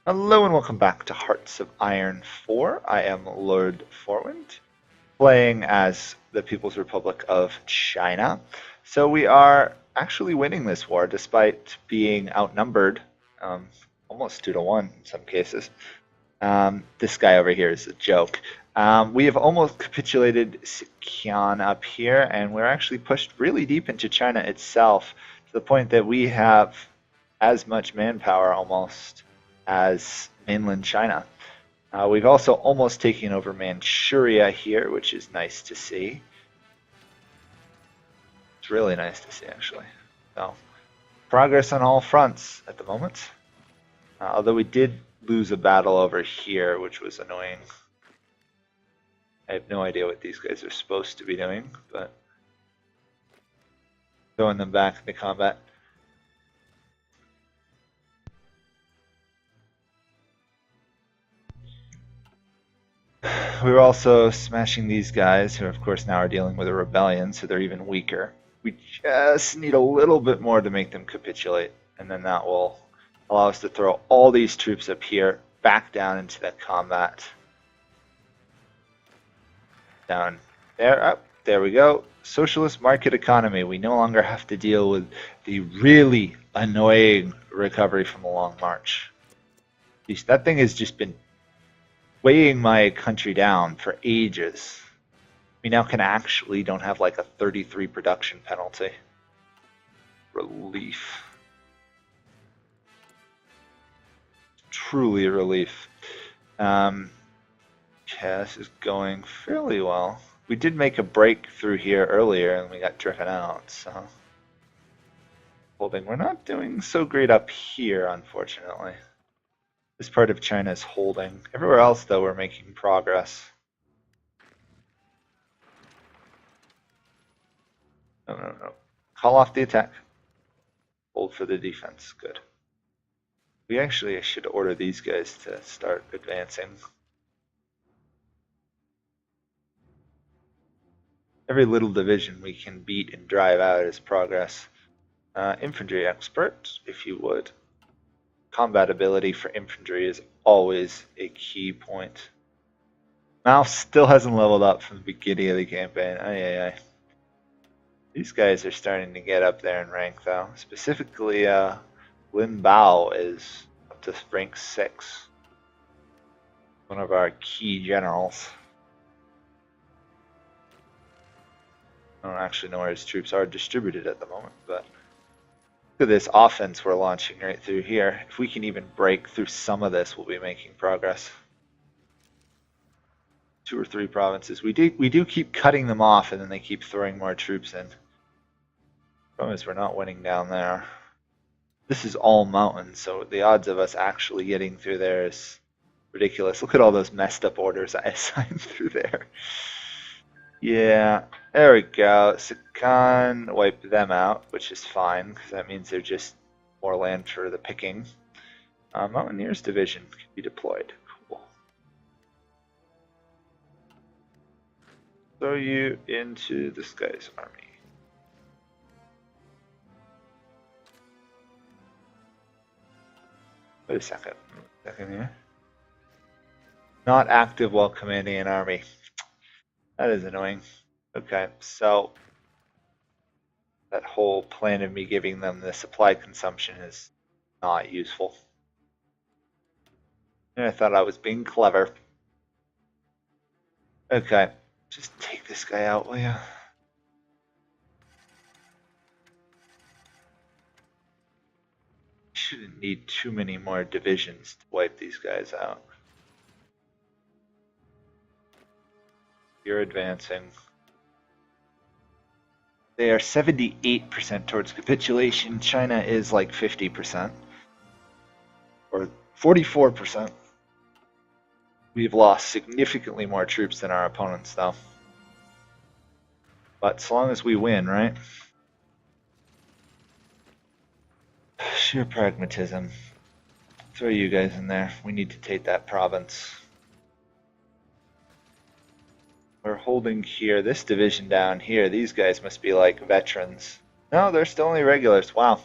Hello and welcome back to Hearts of Iron 4. I am Lord Forwind, playing as the People's Republic of China. So we are actually winning this war despite being outnumbered, almost 2-1 in some cases. This guy over here is a joke. We have almost capitulated Sichuan up here, and we're actually pushed really deep into China itself to the point that we have as much manpower almost as mainland China. We've also almost taken over Manchuria here, which is nice to see. It's really nice to see, actually. So, progress on all fronts at the moment. Although we did lose a battle over here, which was annoying. I have no idea what these guys are supposed to be doing, but throwing them back into combat. We were also smashing these guys, who of course now are dealing with a rebellion, so they're even weaker. We just need a little bit more to make them capitulate, and then that will allow us to throw all these troops up here, back down into that combat. Down there, up, there we go. Socialist market economy. We no longer have to deal with the really annoying recovery from a long march. That thing has just been weighing my country down for ages. We now can actually don't have like a 33 production penalty. Relief. Truly a relief. Okay, this is going fairly well. We did make a break through here earlier and we got driven out, so. Holding. We're not doing so great up here, unfortunately. This part of China is holding. Everywhere else, though, we're making progress. No. Call off the attack. Hold for the defense. Good. We actually should order these guys to start advancing. Every little division we can beat and drive out is progress. Infantry expert, if you would. Combat ability for infantry is always a key point. Mao still hasn't leveled up from the beginning of the campaign. Aye. These guys are starting to get up there in rank, though. Specifically, Lin Bao is up to rank 6. One of our key generals. I don't actually know where his troops are distributed at the moment, but look at this offense we're launching right through here. If we can even break through some of this, we'll be making progress. 2 or 3 provinces. We do keep cutting them off, and then they keep throwing more troops in. Problem is we're not winning down there. This is all mountains, so the odds of us actually getting through there is ridiculous. Look at all those messed up orders I assigned through there. Yeah, there we go. Sichuan wipe them out, which is fine, because that means they're just more land for the picking. Mountaineers Division can be deployed. Cool. Throw you into this guy's army. Wait a second here. Not active while commanding an army. That is annoying. Okay, so that whole plan of me giving them the supply consumption is not useful. And I thought I was being clever. Okay, just take this guy out, will you? Shouldn't need too many more divisions to wipe these guys out. You're advancing. They are 78% towards capitulation. China is like 50%. Or 44%. We've lost significantly more troops than our opponents, though. But so long as we win, right? Sheer pragmatism. Throw you guys in there. We need to take that province. We're holding here. This division down here, these guys must be like veterans. No, they're still only regulars. Wow.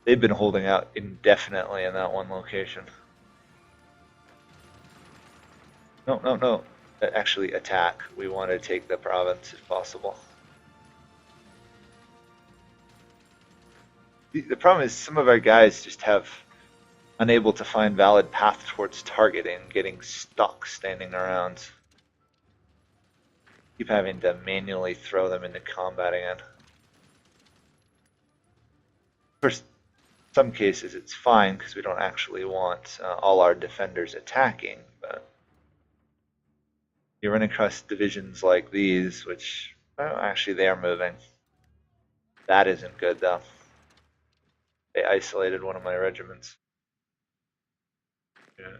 They've been holding out indefinitely in that one location. No, no, no. Actually attack. We want to take the province if possible. The problem is some of our guys just have unable to find valid path towards targeting, getting stuck standing around. Keep having to manually throw them into combat again. Of course, in some cases it's fine because we don't actually want all our defenders attacking, but you run across divisions like these, which, well, actually they are moving. That isn't good though. They isolated one of my regiments. Yeah.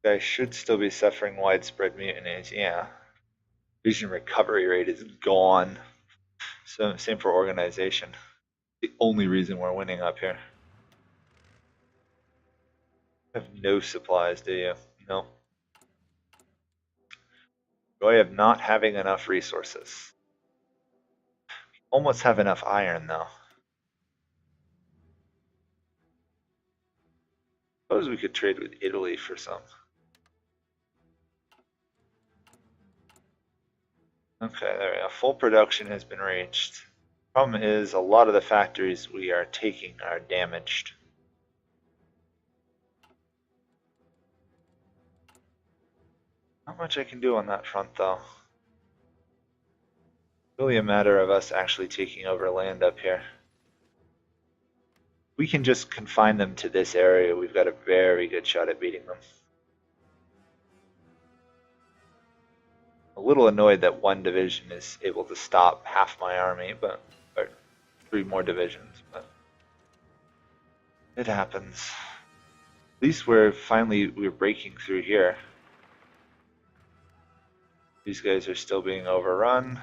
Guys should still be suffering widespread mutinies, yeah. Division recovery rate is gone. So same for organization. The only reason we're winning up here. Have no supplies, do you? No. Joy of not having enough resources. Almost have enough iron though. Suppose we could trade with Italy for some. Okay, there we go. Full production has been reached. Problem is, a lot of the factories we are taking are damaged. Not much I can do on that front though. Really a matter of us actually taking over land up here. We can just confine them to this area. We've got a very good shot at beating them. A little annoyed that one division is able to stop half my army, but or 3 more divisions, but it happens. At least we're breaking through here. These guys are still being overrun.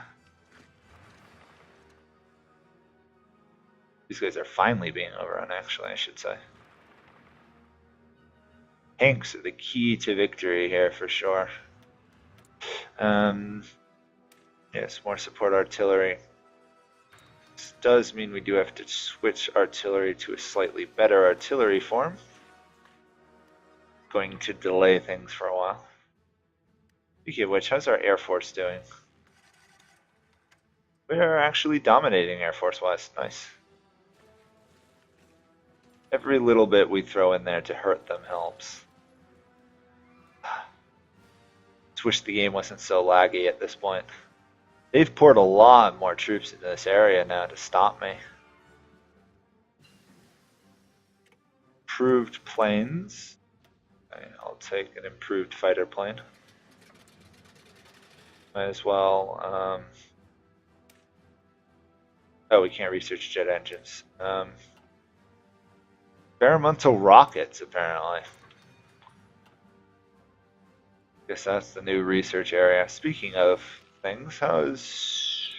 These guys are finally being overrun, actually, I should say. Tanks are the key to victory here for sure. Yes, more support artillery. This does mean we do have to switch artillery to a slightly better artillery form. Going to delay things for a while. Speaking of which, how's our Air Force doing? We're actually dominating Air Force-wise. Nice. Every little bit we throw in there to hurt them helps. Just wish the game wasn't so laggy at this point. They've poured a lot more troops into this area now to stop me. Improved planes. Okay, I'll take an improved fighter plane. Might as well. Oh, we can't research jet engines. Experimental rockets, apparently. Guess that's the new research area. Speaking of things, how's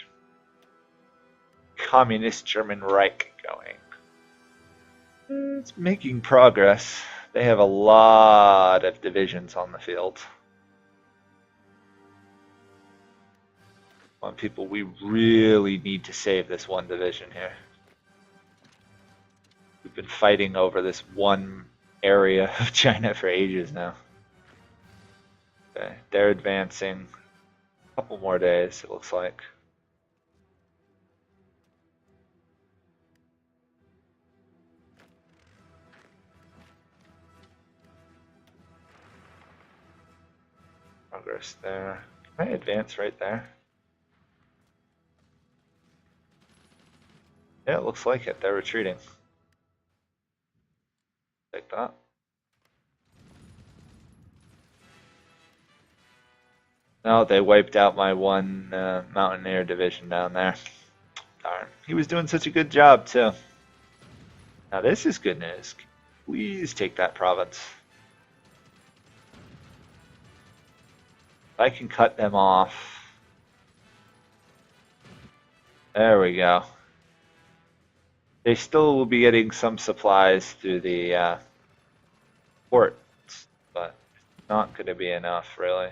Communist German Reich going? It's making progress. They have a lot of divisions on the field. Come on, people, we really need to save this one division here. We've been fighting over this one area of China for ages now. Okay, they're advancing. A couple more days, it looks like. Progress there. Can I advance right there? Yeah, it looks like it. They're retreating. Take that. No, they wiped out my one Mountaineer division down there. Darn. He was doing such a good job, too. Now this is good news. Please take that province. If I can cut them off. There we go. They still will be getting some supplies through the ports, but it's not going to be enough, really.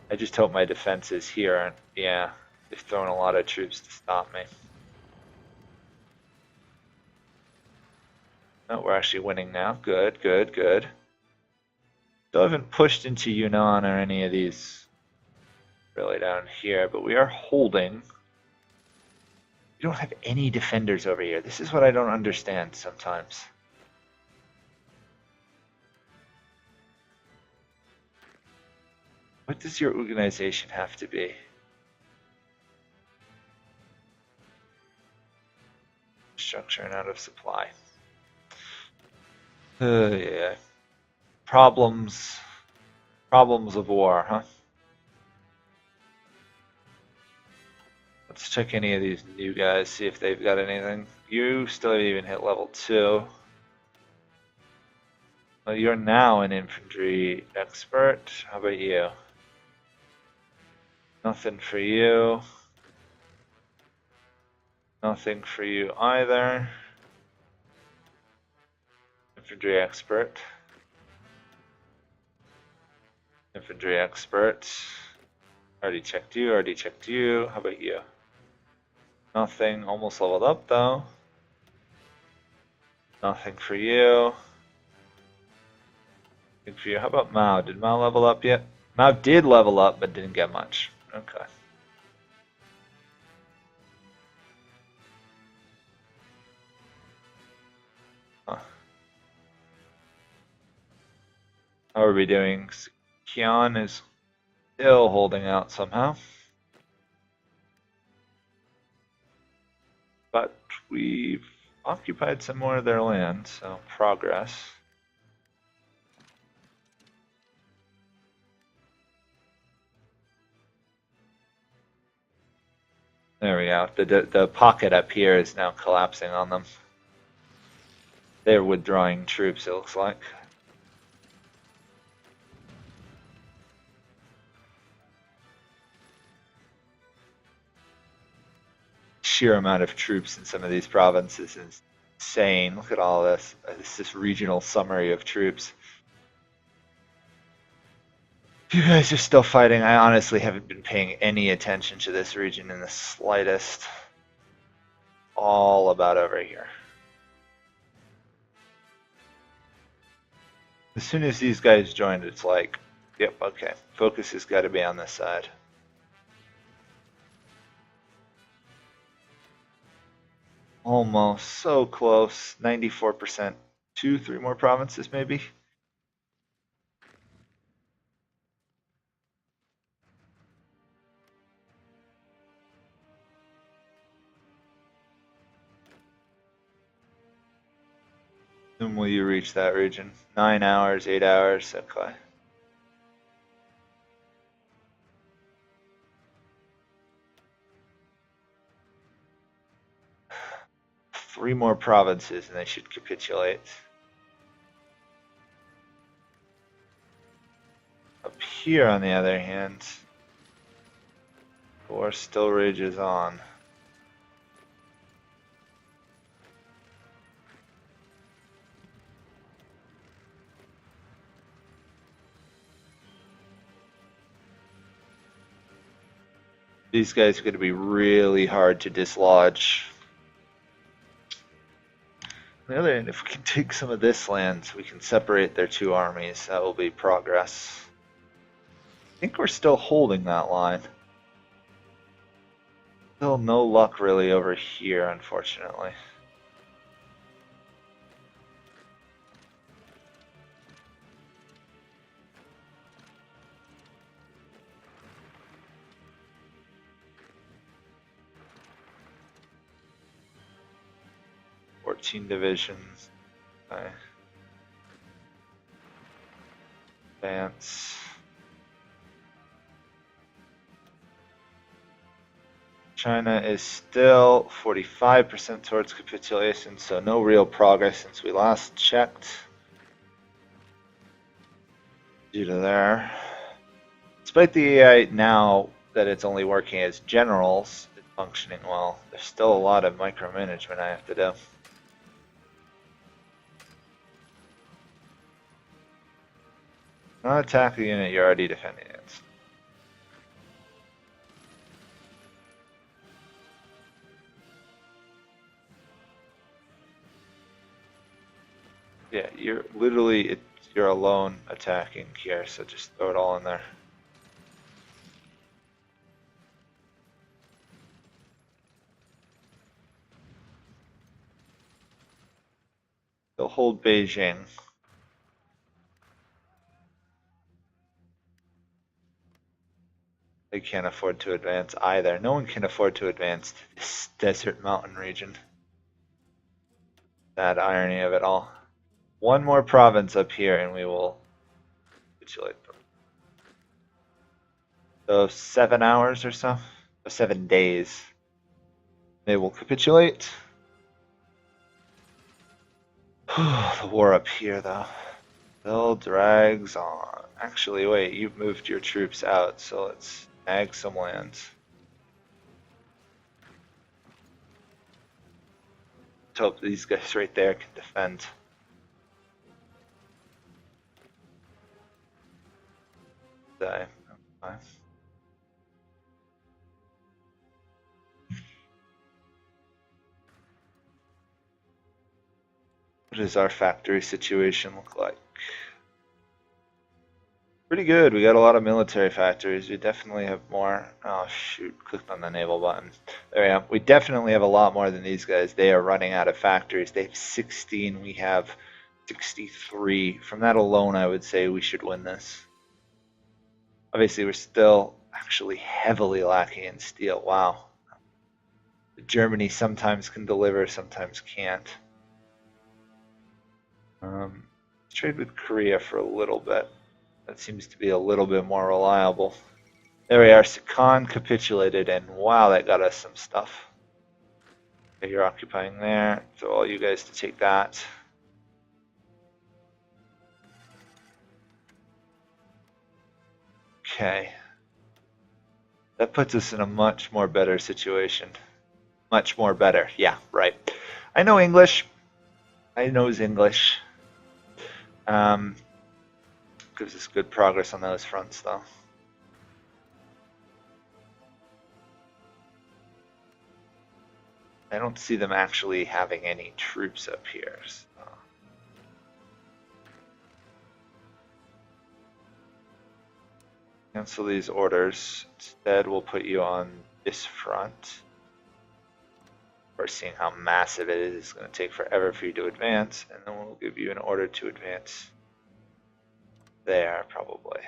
I just hope my defenses here aren't, yeah, they've thrown a lot of troops to stop me. No, we're actually winning now. Good, good, good. Still haven't pushed into Yunnan or any of these really down here, but we are holding. We don't have any defenders over here. This is what I don't understand sometimes. What does your organization have to be? Structure and out of supply. Yeah. Problems of war, huh? Let's check any of these new guys, see if they've got anything. You still haven't even hit level 2. Well, you're now an infantry expert. How about you? Nothing for you. Nothing for you either. Infantry expert. Infantry expert. Already checked you, already checked you. How about you? Nothing. Almost leveled up though. Nothing for you. Nothing for you. How about Mao? Did Mao level up yet? Mao did level up, but didn't get much. Okay. Huh. How are we doing? Qian is still holding out somehow. But we've occupied some more of their land, so progress. There we go. The pocket up here is now collapsing on them. They're withdrawing troops, it looks like. Sheer amount of troops in some of these provinces is insane. Look at all this. This regional summary of troops. You guys are still fighting. I honestly haven't been paying any attention to this region in the slightest. All about over here. As soon as these guys joined, it's like, yep, okay. Focus has got to be on this side. Almost. So close. 94%. 3 more provinces, maybe? When will you reach that region? 9 hours, 8 hours? Okay. Three more provinces and they should capitulate. Up here, on the other hand, war still rages on. These guys are going to be really hard to dislodge. On the other hand, if we can take some of this land, we can separate their two armies. That will be progress. I think we're still holding that line. Still no luck really over here, unfortunately. Divisions. Okay. Advance. China is still 45% towards capitulation, so no real progress since we last checked. Due to there. Despite the AI now that it's only working as generals, it's functioning well. There's still a lot of micromanagement I have to do. Not attack the unit you're already defending against. Yeah, you're literally, you're alone attacking here, so just throw it all in there. They'll hold Beijing. They can't afford to advance either. No one can afford to advance to this desert mountain region. Sad irony of it all. One more province up here and we will capitulate them. So 7 hours or so? Or 7 days. They will capitulate. The war up here though. Still drags on. Actually, wait, you've moved your troops out, so let's snag some lands. Let's hope these guys right there can defend. Die. Okay. What does our factory situation look like? Pretty good. We got a lot of military factories. We definitely have more. Oh shoot, clicked on the naval button. There we go. We definitely have a lot more than these guys. They are running out of factories. They have 16. We have 63. From that alone, I would say we should win this. Obviously, we're still actually heavily lacking in steel. Wow. Germany sometimes can deliver, sometimes can't. Let's trade with Korea for a little bit. That seems to be a little bit more reliable. There we are. Sikan capitulated, and wow, that got us some stuff. Okay, you're occupying there. So all you guys to take that. Okay. That puts us in a much more better situation. Much more better. Yeah, right. I know English. I knows English. Gives us good progress on those fronts, though. I don't see them actually having any troops up here. So. Cancel these orders. Instead, we'll put you on this front. We're seeing how massive it is. It's going to take forever for you to advance, and then we'll give you an order to advance there, probably.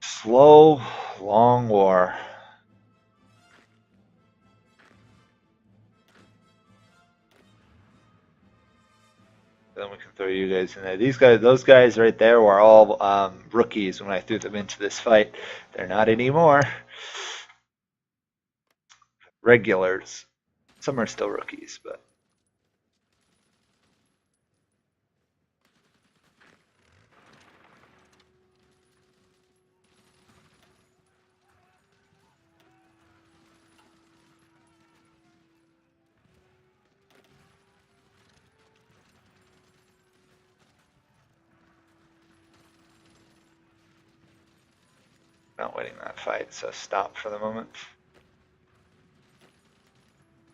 Slow, long war. Then we can throw you guys in there. These guys, those guys right there were all rookies when I threw them into this fight. They're not anymore. Regulars. Some are still rookies, but. Not winning that fight, so stop for the moment.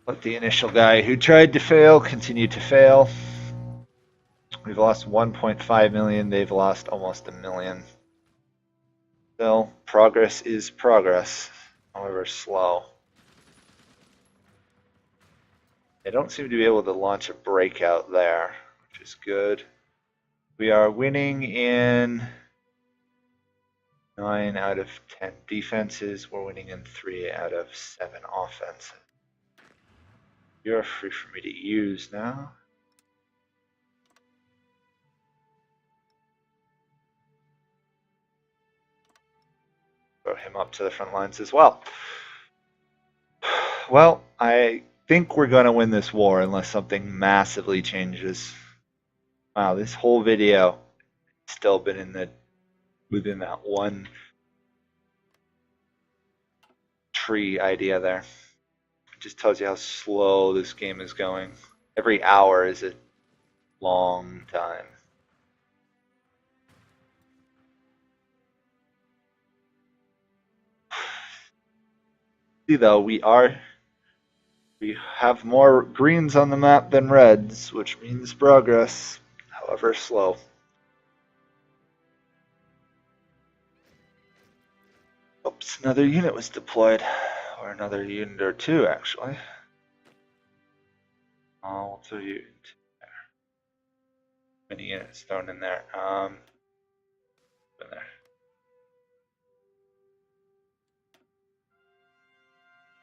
Let the initial guy who tried to fail continue to fail. We've lost 1.5 million, they've lost almost a million. Still, progress is progress, however slow. They don't seem to be able to launch a breakout there, which is good. We are winning in 9 out of 10 defenses. We're winning in 3 out of 7 offenses. You're free for me to use now. Throw him up to the front lines as well. Well, I think we're going to win this war unless something massively changes. Wow, this whole video still been within that one tree idea there. It just tells you how slow this game is going. Every hour is a long time. See though, we have more greens on the map than reds, which means progress, however slow. Oops, another unit was deployed, or another unit or two actually. I'll throw you into there. Many units thrown in there. In there.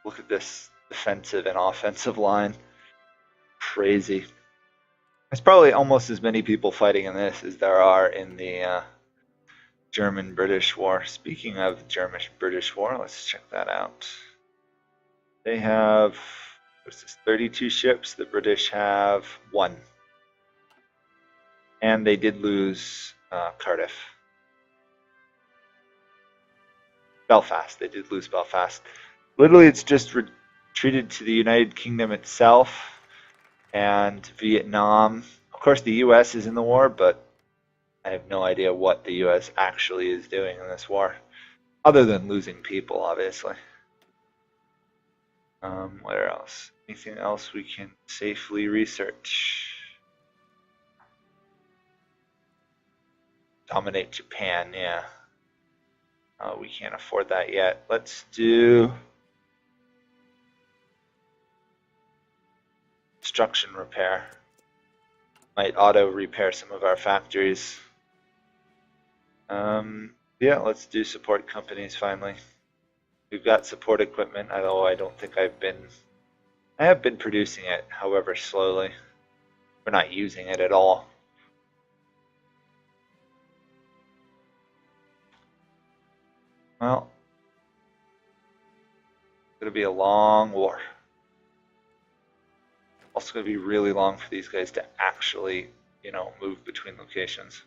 Look at this defensive and offensive line. Crazy. There's probably almost as many people fighting in this as there are in the German-British War. Speaking of German-British War, let's check that out. They have, what's this, 32 ships. The British have 1. And they did lose Cardiff. Belfast. They did lose Belfast. Literally, it's just retreated to the United Kingdom itself and Vietnam. Of course, the U.S. is in the war, but I have no idea what the U.S. actually is doing in this war, other than losing people, obviously. Where else? Anything else we can safely research? Dominate Japan, yeah. We can't afford that yet. Let's do construction repair. Might auto repair some of our factories. Yeah, let's do support companies finally. We've got support equipment, although I don't think I have been producing it, however slowly. We're not using it at all. Well, it's going to be a long war. Also going to be really long for these guys to actually, move between locations.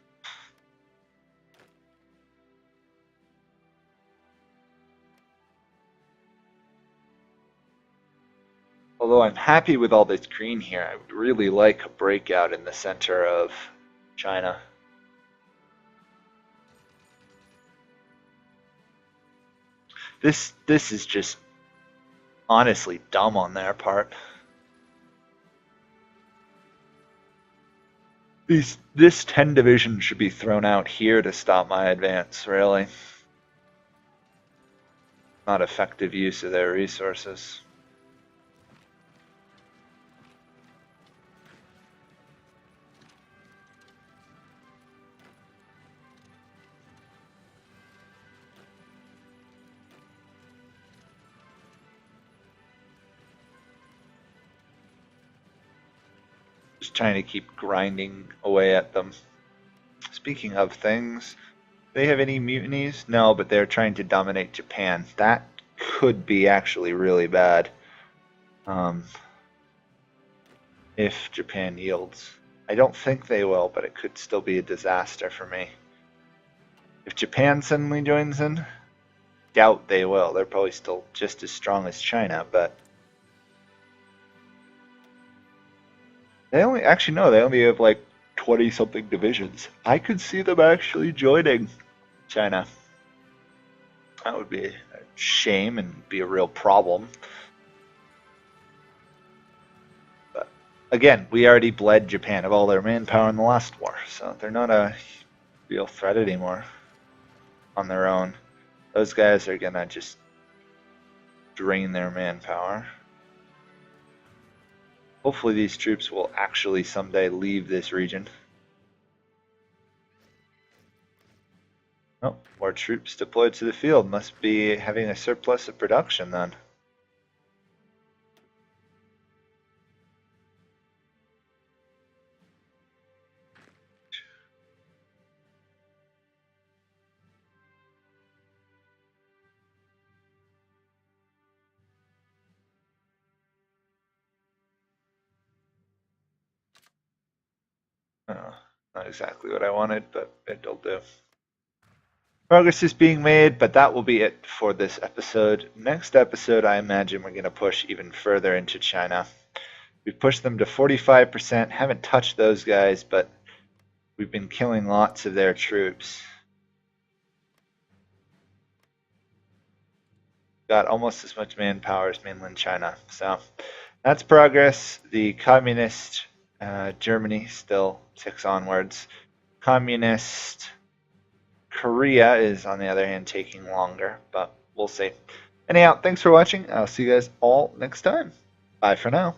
Although I'm happy with all this green here, I would really like a breakout in the center of China. This is just honestly dumb on their part. This 10 division should be thrown out here to stop my advance, really. Not effective use of their resources. Just trying to keep grinding away at them. Speaking of things, they have any mutinies? No, but they're trying to dominate Japan. That could be actually really bad. If Japan yields. I don't think they will, but it could still be a disaster for me. If Japan suddenly joins in, doubt they will. They're probably still just as strong as China, but they only have like 20 something divisions. I could see them actually joining China. That would be a shame and be a real problem. But again, we already bled Japan of all their manpower in the last war, so they're not a real threat anymore on their own. Those guys are gonna just drain their manpower. Hopefully these troops will actually someday leave this region. Oh, more troops deployed to the field. Must be having a surplus of production then. Not exactly what I wanted, but it'll do. Progress is being made, but that will be it for this episode. Next episode, I imagine we're going to push even further into China. We've pushed them to 45%, haven't touched those guys, but we've been killing lots of their troops. got almost as much manpower as mainland China. So that's progress. The communist Germany still ticks onwards. Communist Korea is, on the other hand, taking longer, but we'll see. Anyhow, thanks for watching. I'll see you guys all next time. Bye for now.